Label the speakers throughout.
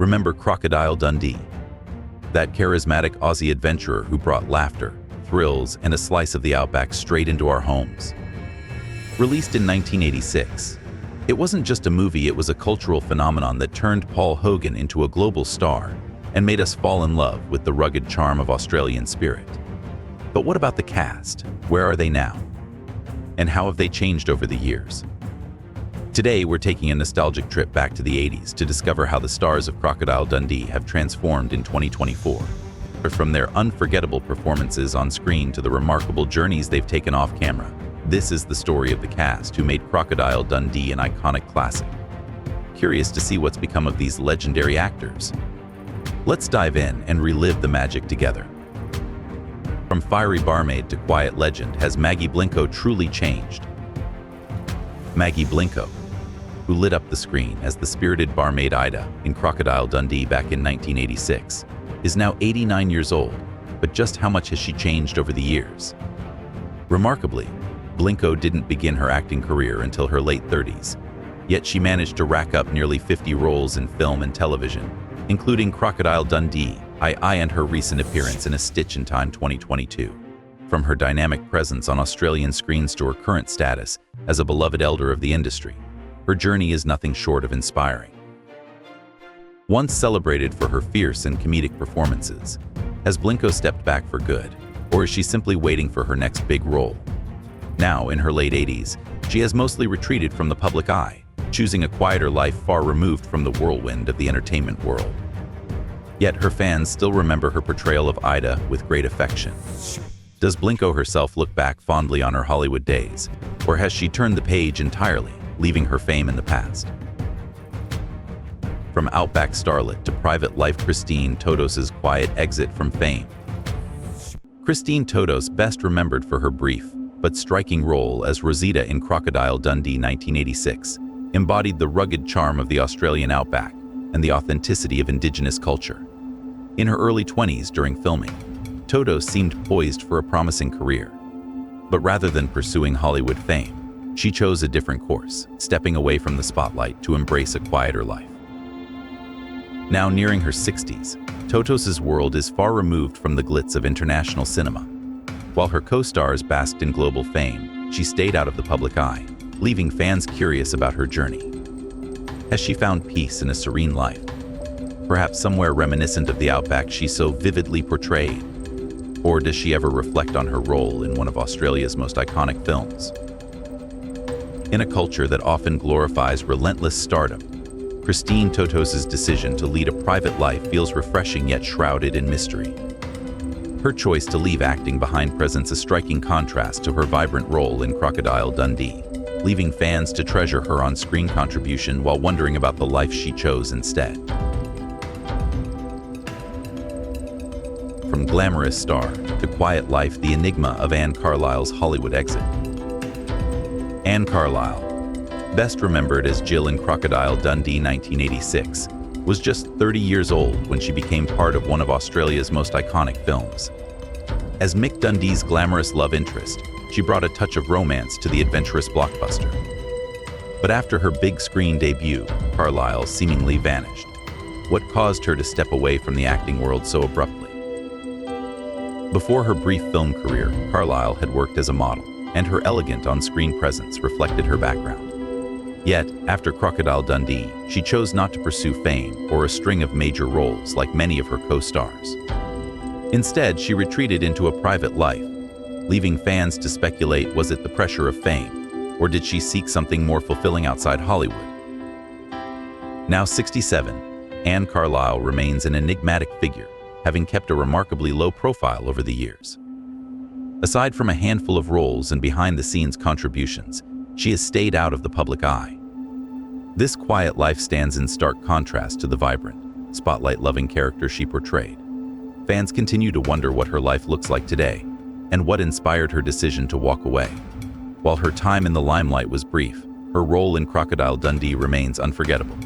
Speaker 1: Remember Crocodile Dundee? That charismatic Aussie adventurer who brought laughter, thrills, and a slice of the outback straight into our homes. Released in 1986, it wasn't just a movie, it was a cultural phenomenon that turned Paul Hogan into a global star and made us fall in love with the rugged charm of Australian spirit. But what about the cast? Where are they now? And how have they changed over the years? Today, we're taking a nostalgic trip back to the 80s to discover how the stars of Crocodile Dundee have transformed in 2024. From their unforgettable performances on screen to the remarkable journeys they've taken off camera, this is the story of the cast who made Crocodile Dundee an iconic classic. Curious to see what's become of these legendary actors? Let's dive in and relive the magic together. From fiery barmaid to quiet legend, has Maggie Blinko truly changed? Maggie Blinko, who lit up the screen as the spirited barmaid Ida in Crocodile Dundee back in 1986, is now 89 years old, but just how much has she changed over the years? Remarkably, Blinko didn't begin her acting career until her late 30s, yet she managed to rack up nearly 50 roles in film and television, including Crocodile Dundee, and her recent appearance in A Stitch in Time 2022. From her dynamic presence on Australian screens to her current status as a beloved elder of the industry, her journey is nothing short of inspiring. Once celebrated for her fierce and comedic performances, has Blinko stepped back for good, or is she simply waiting for her next big role? Now, in her late 80s, she has mostly retreated from the public eye, choosing a quieter life far removed from the whirlwind of the entertainment world. Yet her fans still remember her portrayal of Ida with great affection. Does Blinko herself look back fondly on her Hollywood days, or has she turned the page entirely, leaving her fame in the past? From outback starlet to private life, Christine Totos's quiet exit from fame. Christine Totos, best remembered for her brief but striking role as Rosita in Crocodile Dundee 1986, embodied the rugged charm of the Australian outback and the authenticity of Indigenous culture. In her early 20s during filming, Toto seemed poised for a promising career. But rather than pursuing Hollywood fame, she chose a different course, stepping away from the spotlight to embrace a quieter life. Now nearing her 60s, Totos's world is far removed from the glitz of international cinema. While her co-stars basked in global fame, she stayed out of the public eye, leaving fans curious about her journey. Has she found peace in a serene life? Perhaps somewhere reminiscent of the outback she so vividly portrayed? Or does she ever reflect on her role in one of Australia's most iconic films? In a culture that often glorifies relentless stardom, Christine Totos's decision to lead a private life feels refreshing yet shrouded in mystery. Her choice to leave acting behind presents a striking contrast to her vibrant role in Crocodile Dundee, leaving fans to treasure her on-screen contribution while wondering about the life she chose instead. From glamorous star to quiet life, the enigma of Anne Carlile's Hollywood exit. Anne Carlile, best remembered as Jill in Crocodile Dundee 1986, was just 30 years old when she became part of one of Australia's most iconic films. As Mick Dundee's glamorous love interest, she brought a touch of romance to the adventurous blockbuster. But after her big screen debut, Carlile seemingly vanished. What caused her to step away from the acting world so abruptly? Before her brief film career, Carlile had worked as a model, and her elegant on-screen presence reflected her background. Yet, after Crocodile Dundee, she chose not to pursue fame or a string of major roles like many of her co-stars. Instead, she retreated into a private life, leaving fans to speculate, was it the pressure of fame, or did she seek something more fulfilling outside Hollywood? Now 67, Anne Carlile remains an enigmatic figure, having kept a remarkably low profile over the years. Aside from a handful of roles and behind-the-scenes contributions, she has stayed out of the public eye. This quiet life stands in stark contrast to the vibrant, spotlight-loving character she portrayed. Fans continue to wonder what her life looks like today, and what inspired her decision to walk away. While her time in the limelight was brief, her role in Crocodile Dundee remains unforgettable.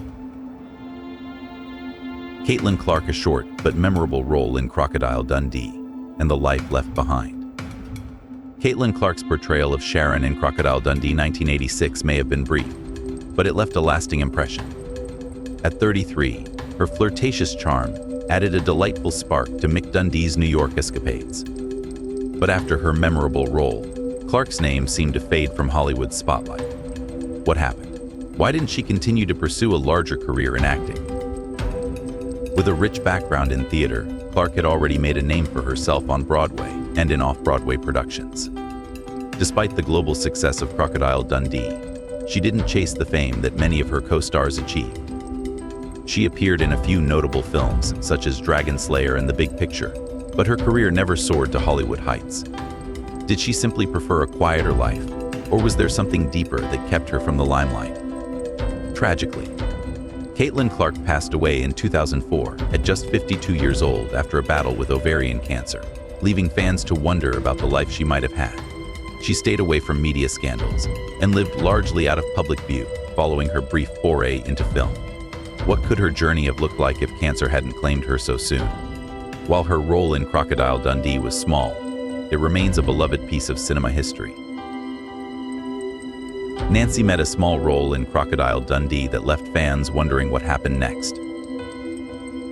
Speaker 1: Caitlin Clark, a short but memorable role in Crocodile Dundee, and the life left behind. Caitlin Clark's portrayal of Sharon in Crocodile Dundee 1986 may have been brief, but it left a lasting impression. At 33, Her flirtatious charm added a delightful spark to Mick Dundee's New York escapades. But after her memorable role, Clark's name seemed to fade from Hollywood's spotlight. What happened? Why didn't she continue to pursue a larger career in acting? With a rich background in theater, Clark had already made a name for herself on Broadway and in off-Broadway productions. Despite the global success of Crocodile Dundee, she didn't chase the fame that many of her co-stars achieved. She appeared in a few notable films, such as Dragon Slayer and The Big Picture, but her career never soared to Hollywood heights. Did she simply prefer a quieter life, or was there something deeper that kept her from the limelight? Tragically, Caitlin Clark passed away in 2004 at just 52 years old after a battle with ovarian cancer, leaving fans to wonder about the life she might have had. She stayed away from media scandals and lived largely out of public view, following her brief foray into film. What could her journey have looked like if cancer hadn't claimed her so soon? While her role in Crocodile Dundee was small, it remains a beloved piece of cinema history. Nancy met a small role in Crocodile Dundee that left fans wondering what happened next.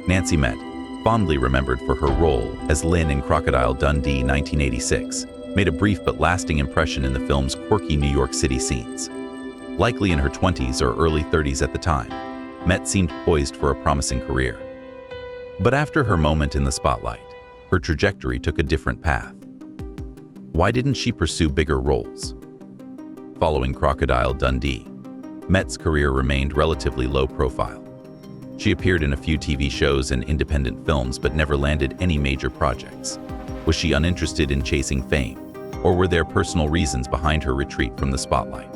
Speaker 1: Nancy Met, fondly remembered for her role as Lynn in Crocodile Dundee 1986, made a brief but lasting impression in the film's quirky New York City scenes. Likely in her 20s or early 30s at the time, Met seemed poised for a promising career. But after her moment in the spotlight, her trajectory took a different path. Why didn't she pursue bigger roles? Following Crocodile Dundee, Met's career remained relatively low profile. She appeared in a few TV shows and independent films but never landed any major projects. Was she uninterested in chasing fame, or were there personal reasons behind her retreat from the spotlight?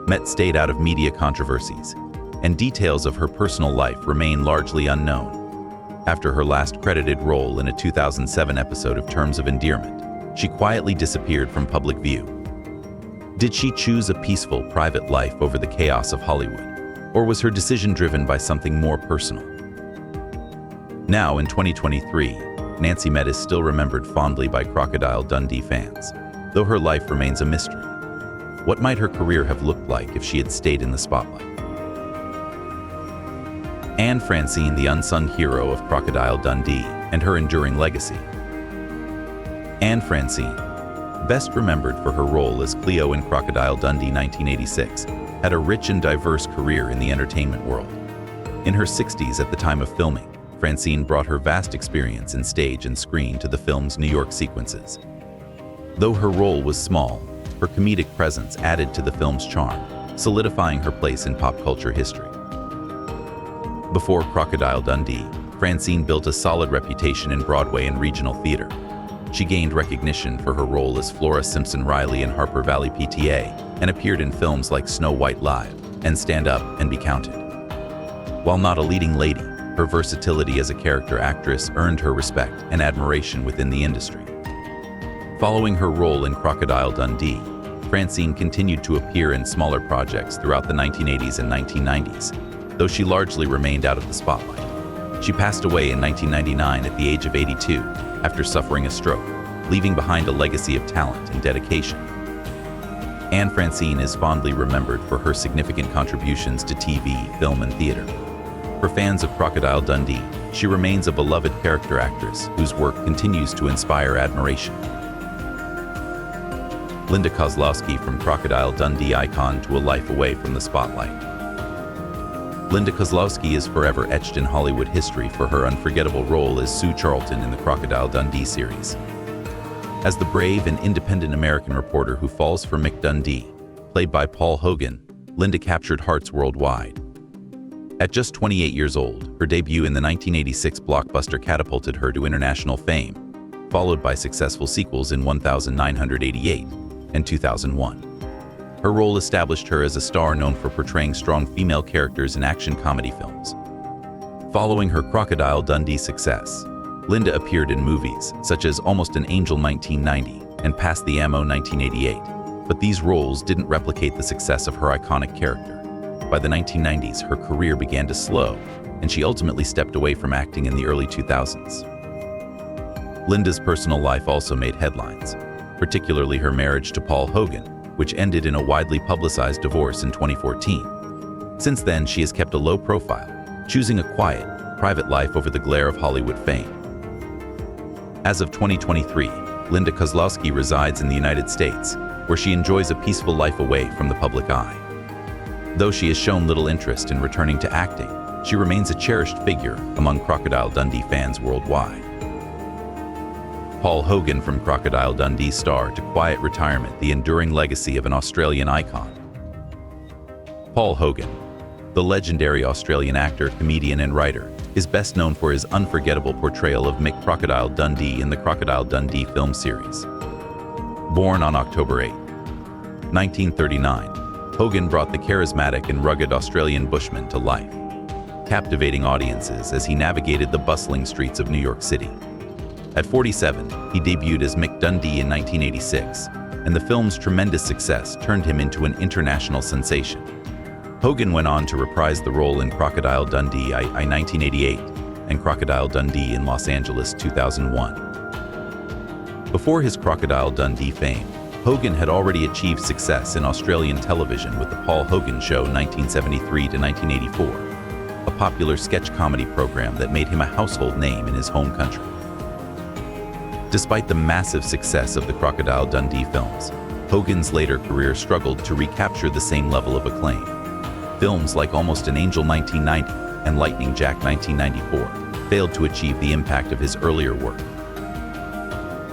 Speaker 1: Met stayed out of media controversies, and details of her personal life remain largely unknown. After her last credited role in a 2007 episode of Terms of Endearment, she quietly disappeared from public view. Did she choose a peaceful, private life over the chaos of Hollywood, or was her decision driven by something more personal? Now, in 2023, Nancy Met is still remembered fondly by Crocodile Dundee fans, though her life remains a mystery. What might her career have looked like if she had stayed in the spotlight? And Francine, the unsung hero of Crocodile Dundee, and her enduring legacy. And Francine, best remembered for her role as Cleo in Crocodile Dundee 1986, had a rich and diverse career in the entertainment world. In her 60s at the time of filming, Francine brought her vast experience in stage and screen to the film's New York sequences. Though her role was small, her comedic presence added to the film's charm, solidifying her place in pop culture history. Before Crocodile Dundee, Francine built a solid reputation in Broadway and regional theater. She gained recognition for her role as Flora Simpson Riley in Harper Valley PTA and appeared in films like Snow White Live and Stand Up and Be Counted. While not a leading lady, her versatility as a character actress earned her respect and admiration within the industry. Following her role in Crocodile Dundee, Francine continued to appear in smaller projects throughout the 1980s and 1990s, though she largely remained out of the spotlight. She passed away in 1999 at the age of 82 after suffering a stroke, leaving behind a legacy of talent and dedication. And Francine is fondly remembered for her significant contributions to TV, film, and theater. For fans of Crocodile Dundee, she remains a beloved character actress whose work continues to inspire admiration. Linda Kozlowski, from Crocodile Dundee icon to a life away from the spotlight. Linda Kozlowski is forever etched in Hollywood history for her unforgettable role as Sue Charlton in the Crocodile Dundee series. As the brave and independent American reporter who falls for Mick Dundee, played by Paul Hogan, Linda captured hearts worldwide. At just 28 years old, her debut in the 1986 blockbuster catapulted her to international fame, followed by successful sequels in 1988 and 2001. Her role established her as a star known for portraying strong female characters in action comedy films. Following her Crocodile Dundee success, Linda appeared in movies such as Almost an Angel 1990 and Pass the Ammo 1988, but these roles didn't replicate the success of her iconic character. By the 1990s, her career began to slow, and she ultimately stepped away from acting in the early 2000s. Linda's personal life also made headlines, particularly her marriage to Paul Hogan, which ended in a widely publicized divorce in 2014. Since then, she has kept a low profile, choosing a quiet, private life over the glare of Hollywood fame. As of 2023, Linda Kozlowski resides in the United States, where she enjoys a peaceful life away from the public eye. Though she has shown little interest in returning to acting, she remains a cherished figure among Crocodile Dundee fans worldwide. Paul Hogan from Crocodile Dundee star to quiet retirement, the enduring legacy of an Australian icon. Paul Hogan, the legendary Australian actor, comedian, and writer, is best known for his unforgettable portrayal of Mick Crocodile Dundee in the Crocodile Dundee film series. Born on October 8, 1939, Hogan brought the charismatic and rugged Australian bushman to life, captivating audiences as he navigated the bustling streets of New York City. At 47, he debuted as Mick Dundee in 1986, and the film's tremendous success turned him into an international sensation. Hogan went on to reprise the role in Crocodile Dundee in 1988 and Crocodile Dundee in Los Angeles 2001. Before his Crocodile Dundee fame, Hogan had already achieved success in Australian television with The Paul Hogan Show 1973 to 1984, a popular sketch comedy program that made him a household name in his home country. Despite the massive success of the Crocodile Dundee films, Hogan's later career struggled to recapture the same level of acclaim. Films like Almost an Angel 1990 and Lightning Jack 1994 failed to achieve the impact of his earlier work.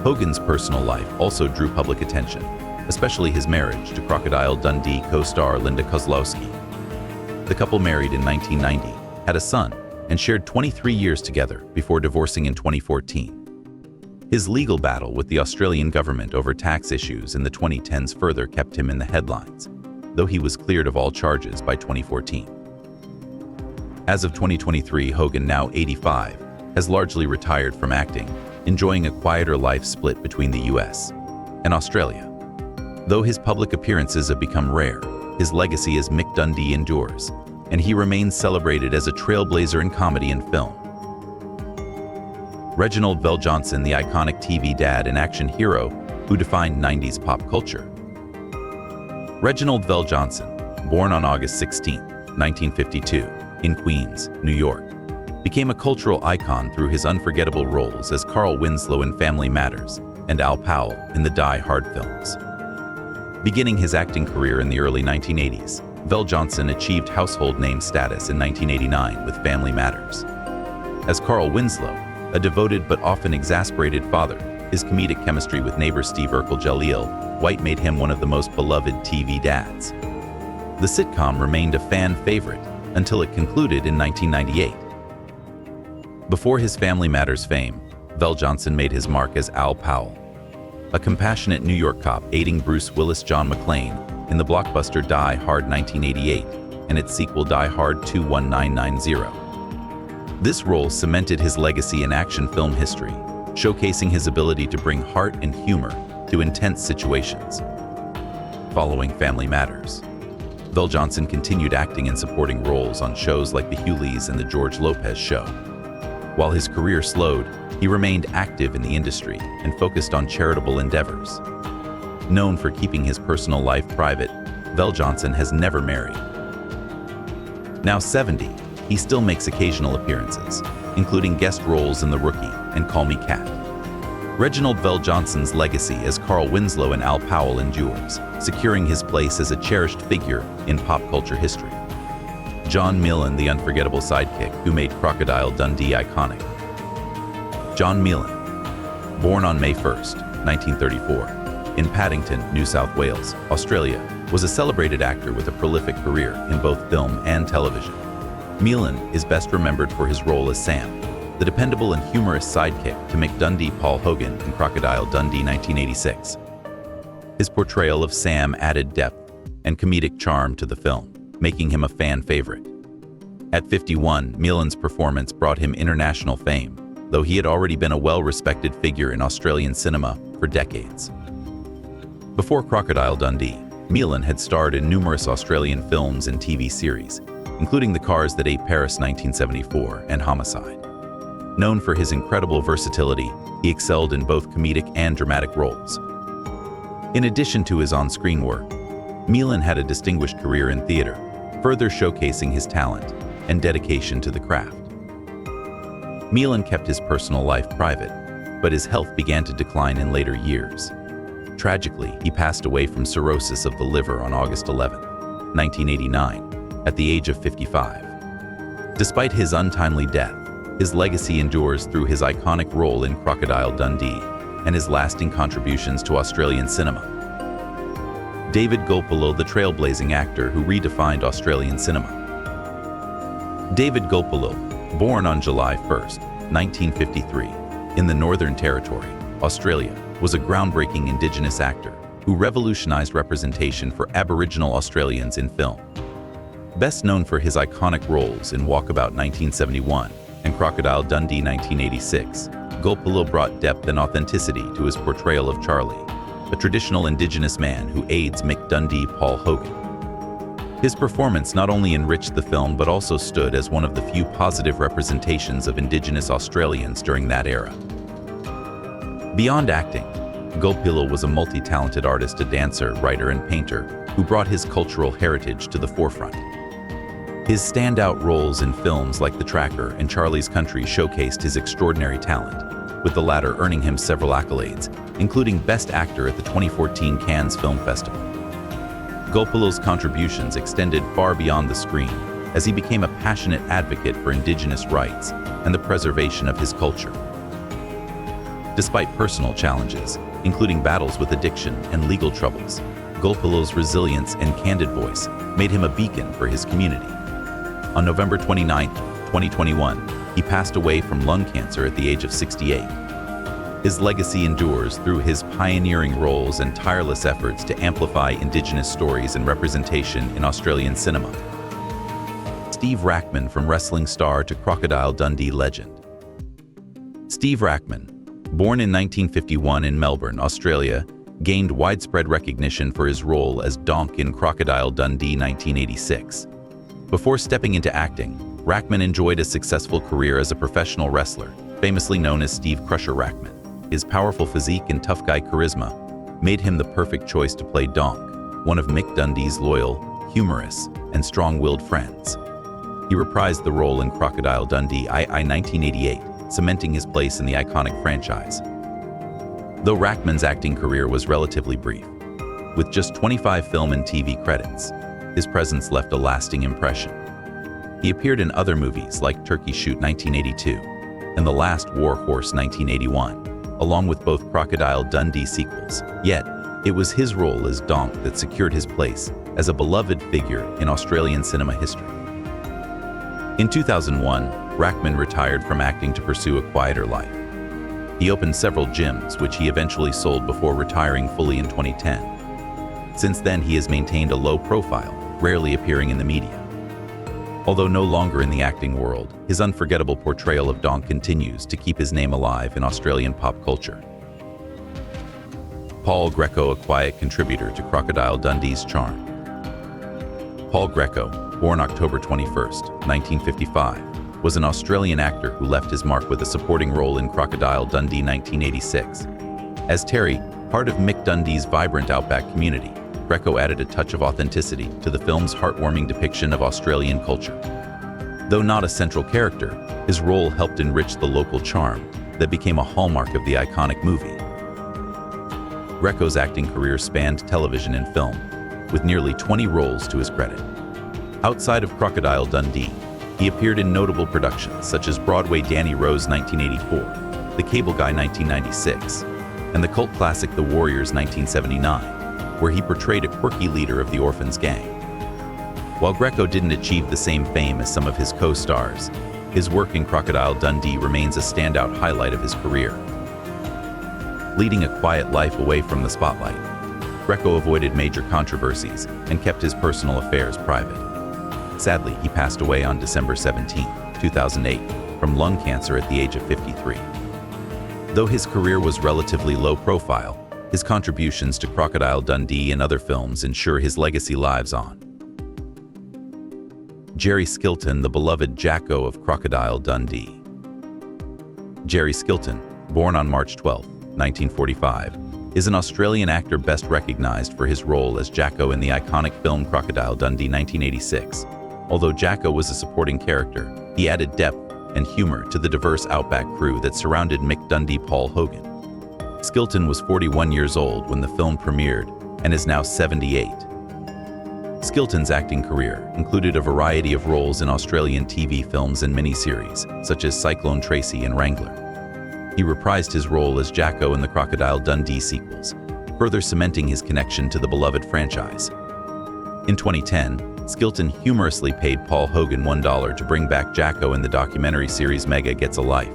Speaker 1: Hogan's personal life also drew public attention, especially his marriage to Crocodile Dundee co-star Linda Kozlowski. The couple married in 1990, had a son, and shared 23 years together before divorcing in 2014. His legal battle with the Australian government over tax issues in the 2010s further kept him in the headlines, though he was cleared of all charges by 2014. As of 2023, Hogan, now 85, has largely retired from acting, enjoying a quieter life split between the US and Australia. Though his public appearances have become rare, his legacy as Mick Dundee endures, and he remains celebrated as a trailblazer in comedy and film. Reginald VelJohnson, the iconic TV dad and action hero who defined 90s pop culture. Reginald VelJohnson, born on August 16, 1952, in Queens, New York, became a cultural icon through his unforgettable roles as Carl Winslow in Family Matters and Al Powell in the Die Hard films. Beginning his acting career in the early 1980s, VelJohnson achieved household name status in 1989 with Family Matters. As Carl Winslow, a devoted but often exasperated father, his comedic chemistry with neighbor Steve Urkel White made him one of the most beloved TV dads. The sitcom remained a fan favorite until it concluded in 1998. Before his Family Matters fame, VelJohnson made his mark as Al Powell, a compassionate New York cop aiding Bruce Willis' John McClane in the blockbuster Die Hard 1988 and its sequel Die Hard 2 1990. This role cemented his legacy in action film history, showcasing his ability to bring heart and humor to intense situations. Following Family Matters, VelJohnson continued acting in supporting roles on shows like The Hughleys and The George Lopez Show. While his career slowed, he remained active in the industry and focused on charitable endeavors. Known for keeping his personal life private, VelJohnson has never married. Now 70, he still makes occasional appearances, including guest roles in The Rookie and Call Me Kat. Reginald VelJohnson's legacy as Carl Winslow and Al Powell endures, securing his place as a cherished figure in pop culture history. John Milan, the unforgettable sidekick who made Crocodile Dundee iconic. John Milan, born on May 1, 1934, in Paddington, New South Wales, Australia, was a celebrated actor with a prolific career in both film and television. Milan is best remembered for his role as Sam, the dependable and humorous sidekick to Mick Dundee Paul Hogan in Crocodile Dundee 1986. His portrayal of Sam added depth and comedic charm to the film, making him a fan favorite. At 51, Milan's performance brought him international fame, though he had already been a well-respected figure in Australian cinema for decades. Before Crocodile Dundee, Milan had starred in numerous Australian films and TV series, including The Cars That Ate Paris 1974 and Homicide. Known for his incredible versatility, he excelled in both comedic and dramatic roles. In addition to his on-screen work, Milan had a distinguished career in theater, further showcasing his talent and dedication to the craft. Milan kept his personal life private, but his health began to decline in later years. Tragically, he passed away from cirrhosis of the liver on August 11, 1989, at the age of 55. Despite his untimely death, his legacy endures through his iconic role in Crocodile Dundee and his lasting contributions to Australian cinema. David Gulpo, the trailblazing actor who redefined Australian cinema. David Gulpo, born on July 1, 1953, in the Northern Territory, Australia, was a groundbreaking Indigenous actor who revolutionized representation for Aboriginal Australians in film. Best known for his iconic roles in Walkabout 1971 and Crocodile Dundee 1986, Gulpo brought depth and authenticity to his portrayal of Charlie, a traditional Indigenous man who aids Mick Dundee Paul Hogan. His performance not only enriched the film but also stood as one of the few positive representations of Indigenous Australians during that era. Beyond acting, Gulpo was a multi-talented artist, a dancer, writer, and painter who brought his cultural heritage to the forefront. His standout roles in films like The Tracker and Charlie's Country showcased his extraordinary talent, with the latter earning him several accolades, including Best Actor at the 2014 Cannes Film Festival. Gulpo's contributions extended far beyond the screen as he became a passionate advocate for Indigenous rights and the preservation of his culture. Despite personal challenges, including battles with addiction and legal troubles, Gulpo's resilience and candid voice made him a beacon for his community. On November 29, 2021, he passed away from lung cancer at the age of 68. His legacy endures through his pioneering roles and tireless efforts to amplify Indigenous stories and representation in Australian cinema. Steve Rackman, from wrestling star to Crocodile Dundee legend. Steve Rackman, born in 1951 in Melbourne, Australia, gained widespread recognition for his role as Donk in Crocodile Dundee 1986. Before stepping into acting, Rackman enjoyed a successful career as a professional wrestler, famously known as Steve Crusher Rackman. His powerful physique and tough guy charisma made him the perfect choice to play Donk, one of Mick Dundee's loyal, humorous, and strong-willed friends. He reprised the role in Crocodile Dundee II 1988, cementing his place in the iconic franchise. Though Rackman's acting career was relatively brief, with just 25 film and TV credits, his presence left a lasting impression. He appeared in other movies like Turkey Shoot 1982 and The Last War Horse 1981, along with both Crocodile Dundee sequels. Yet, it was his role as Donk that secured his place as a beloved figure in Australian cinema history. In 2001, Rackman retired from acting to pursue a quieter life. He opened several gyms, which he eventually sold before retiring fully in 2010. Since then, he has maintained a low profile, rarely appearing in the media. Although no longer in the acting world, his unforgettable portrayal of Donk continues to keep his name alive in Australian pop culture. Paul Greco, a quiet contributor to Crocodile Dundee's charm. Paul Greco, born October 21, 1955, was an Australian actor who left his mark with a supporting role in Crocodile Dundee 1986. As Terry, part of Mick Dundee's vibrant outback community, Greco added a touch of authenticity to the film's heartwarming depiction of Australian culture. Though not a central character, his role helped enrich the local charm that became a hallmark of the iconic movie. Greco's acting career spanned television and film, with nearly 20 roles to his credit. Outside of Crocodile Dundee, he appeared in notable productions such as Broadway Danny Rose 1984, The Cable Guy 1996, and the cult classic The Warriors 1979, where he portrayed a quirky leader of the orphans gang. While Greco didn't achieve the same fame as some of his co-stars, his work in Crocodile Dundee remains a standout highlight of his career. Leading a quiet life away from the spotlight, Greco avoided major controversies and kept his personal affairs private. Sadly, he passed away on December 17, 2008, from lung cancer at the age of 53. Though his career was relatively low profile, his contributions to Crocodile Dundee and other films ensure his legacy lives on. Jerry Skilton, the beloved Jacko of Crocodile Dundee. Jerry Skilton, born on March 12, 1945, is an Australian actor best recognized for his role as Jacko in the iconic film Crocodile Dundee 1986. Although Jacko was a supporting character, he added depth and humor to the diverse Outback crew that surrounded Mick Dundee. Paul Hogan. Skilton was 41 years old when the film premiered and is now 78. Skilton's acting career included a variety of roles in Australian TV films and miniseries, such as Cyclone Tracy and Wrangler. He reprised his role as Jacko in the Crocodile Dundee sequels, further cementing his connection to the beloved franchise. In 2010, Skilton humorously paid Paul Hogan $1 to bring back Jacko in the documentary series Mega Gets a Life,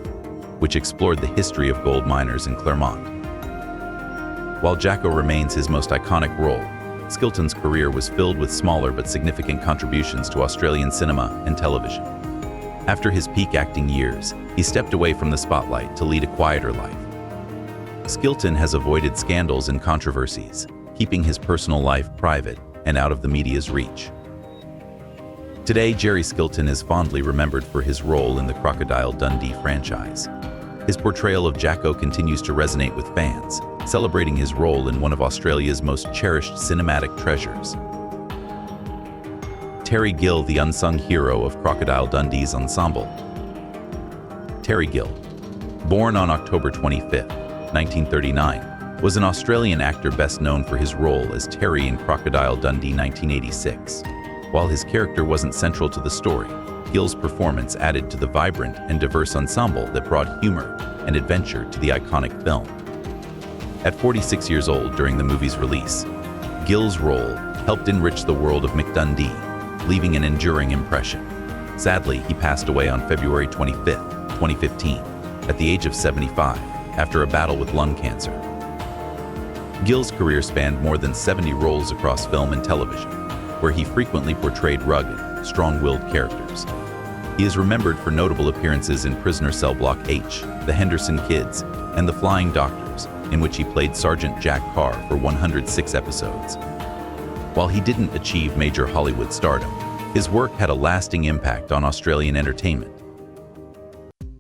Speaker 1: which explored the history of gold miners in Claremont. While Jacko remains his most iconic role, Skilton's career was filled with smaller but significant contributions to Australian cinema and television. After his peak acting years, he stepped away from the spotlight to lead a quieter life. Skilton has avoided scandals and controversies, keeping his personal life private and out of the media's reach. Today, Jerry Skilton is fondly remembered for his role in the Crocodile Dundee franchise. His portrayal of Jacko continues to resonate with fans, celebrating his role in one of Australia's most cherished cinematic treasures. Terry Gill, the unsung hero of Crocodile Dundee's ensemble. Terry Gill, born on October 25, 1939, was an Australian actor best known for his role as Terry in Crocodile Dundee 1986. While his character wasn't central to the story, Gill's performance added to the vibrant and diverse ensemble that brought humor and adventure to the iconic film. At 46 years old during the movie's release, Gill's role helped enrich the world of Mick Dundee, leaving an enduring impression. Sadly, he passed away on February 25, 2015, at the age of 75, after a battle with lung cancer. Gill's career spanned more than 70 roles across film and television, where he frequently portrayed rugged, strong-willed characters. He is remembered for notable appearances in Prisoner Cell Block H, The Henderson Kids, and The Flying Doctors, in which he played Sergeant Jack Carr for 106 episodes. While he didn't achieve major Hollywood stardom, his work had a lasting impact on Australian entertainment.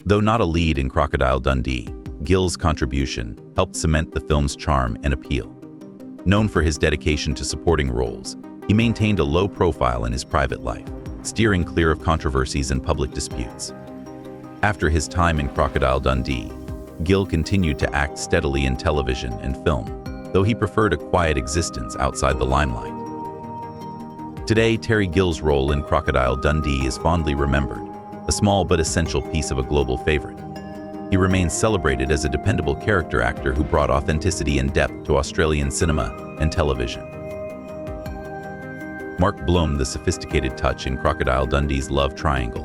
Speaker 1: Though not a lead in Crocodile Dundee, Gill's contribution helped cement the film's charm and appeal. Known for his dedication to supporting roles, he maintained a low profile in his private life, steering clear of controversies and public disputes. After his time in Crocodile Dundee, Gill continued to act steadily in television and film, though he preferred a quiet existence outside the limelight. Today, Terry Gill's role in Crocodile Dundee is fondly remembered, a small but essential piece of a global favorite. He remains celebrated as a dependable character actor who brought authenticity and depth to Australian cinema and television. Mark Blum, the sophisticated touch in Crocodile Dundee's love triangle.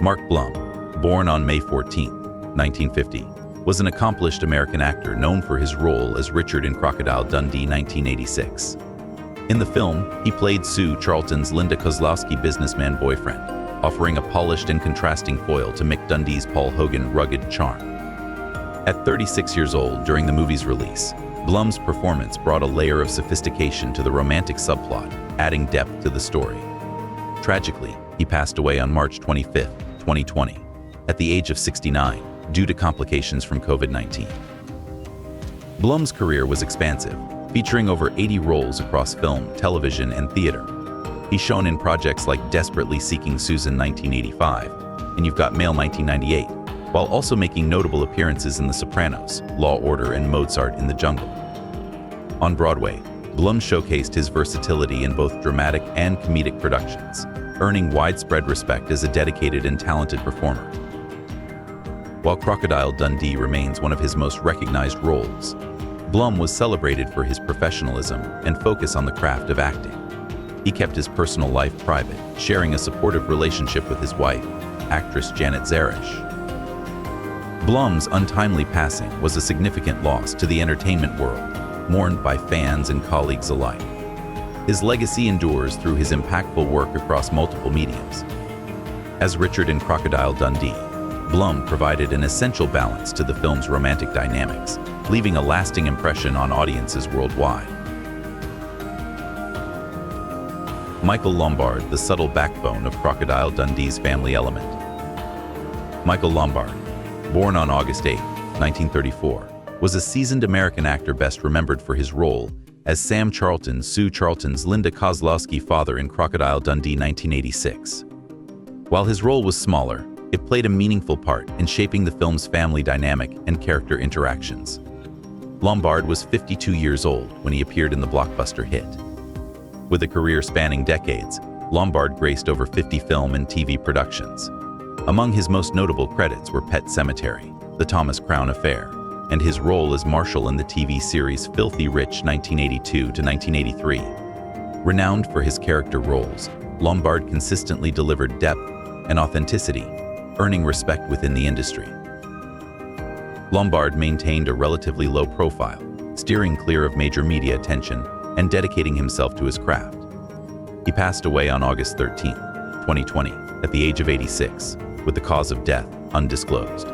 Speaker 1: Mark Blum, born on May 14, 1950, was an accomplished American actor known for his role as Richard in Crocodile Dundee 1986. In the film, he played Sue Charlton's Linda Kozlowski businessman boyfriend, offering a polished and contrasting foil to Mick Dundee's Paul Hogan rugged charm. At 36 years old during the movie's release, Blum's performance brought a layer of sophistication to the romantic subplot, adding depth to the story. Tragically, he passed away on March 25, 2020, at the age of 69, due to complications from COVID-19. Blum's career was expansive, featuring over 80 roles across film, television, and theater. He's shown in projects like Desperately Seeking Susan 1985 and You've Got Mail 1998, while also making notable appearances in The Sopranos, Law, Order, and Mozart in the Jungle. On Broadway, Blum showcased his versatility in both dramatic and comedic productions, earning widespread respect as a dedicated and talented performer. While Crocodile Dundee remains one of his most recognized roles, Blum was celebrated for his professionalism and focus on the craft of acting. He kept his personal life private, sharing a supportive relationship with his wife, actress Janet Zarish. Blum's untimely passing was a significant loss to the entertainment world, mourned by fans and colleagues alike. His legacy endures through his impactful work across multiple mediums. As Richard in Crocodile Dundee, Blum provided an essential balance to the film's romantic dynamics, leaving a lasting impression on audiences worldwide. Michael Lombard, the subtle backbone of Crocodile Dundee's family element. Michael Lombard, born on August 8, 1934, was a seasoned American actor best remembered for his role as Sam Charlton, Sue Charlton's Linda Kozlowski father in Crocodile Dundee 1986. While his role was smaller, it played a meaningful part in shaping the film's family dynamic and character interactions. Lombard was 52 years old when he appeared in the blockbuster hit. With a career spanning decades, Lombard graced over 50 film and TV productions. Among his most notable credits were Pet Sematary, The Thomas Crown Affair, and his role as Marshall in the TV series Filthy Rich 1982 to 1983. Renowned for his character roles, Lombard consistently delivered depth and authenticity, earning respect within the industry. Lombard maintained a relatively low profile, steering clear of major media attention and dedicating himself to his craft. He passed away on August 13, 2020, at the age of 86, with the cause of death undisclosed.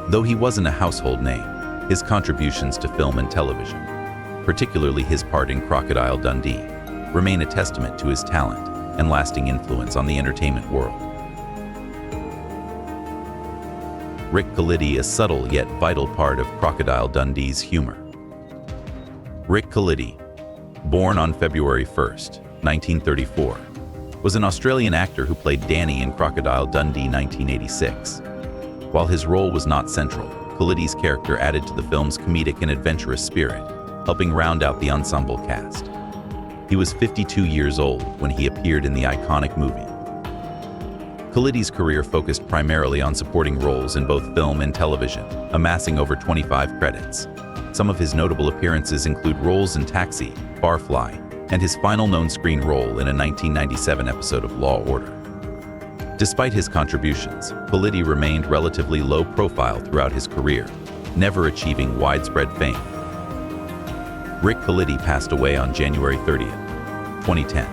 Speaker 1: Though he wasn't a household name, his contributions to film and television, particularly his part in Crocodile Dundee, remain a testament to his talent and lasting influence on the entertainment world. Rick Politi, a subtle yet vital part of Crocodile Dundee's humor. Rick Politi, born on February 1, 1934, was an Australian actor who played Danny in Crocodile Dundee 1986. While his role was not central, Politi's character added to the film's comedic and adventurous spirit, helping round out the ensemble cast. He was 52 years old when he appeared in the iconic movie. Politi's career focused primarily on supporting roles in both film and television, amassing over 25 credits. Some of his notable appearances include roles in Taxi, Barfly, and his final known screen role in a 1997 episode of Law & Order. Despite his contributions, Politi remained relatively low profile throughout his career, never achieving widespread fame. Rick Politi passed away on January 30, 2010,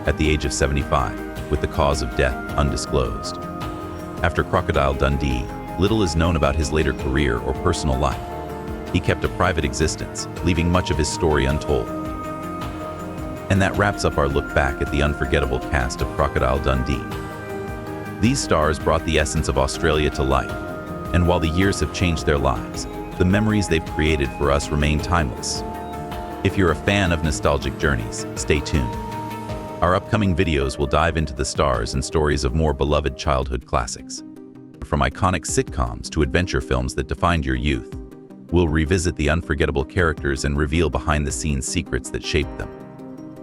Speaker 1: at the age of 75, with the cause of death undisclosed. After Crocodile Dundee, little is known about his later career or personal life. He kept a private existence, leaving much of his story untold. And that wraps up our look back at the unforgettable cast of Crocodile Dundee. These stars brought the essence of Australia to life, and while the years have changed their lives, the memories they've created for us remain timeless. If you're a fan of nostalgic journeys, stay tuned. Our upcoming videos will dive into the stars and stories of more beloved childhood classics. From iconic sitcoms to adventure films that defined your youth, we'll revisit the unforgettable characters and reveal behind-the-scenes secrets that shaped them.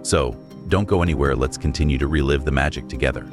Speaker 1: So, don't go anywhere, let's continue to relive the magic together.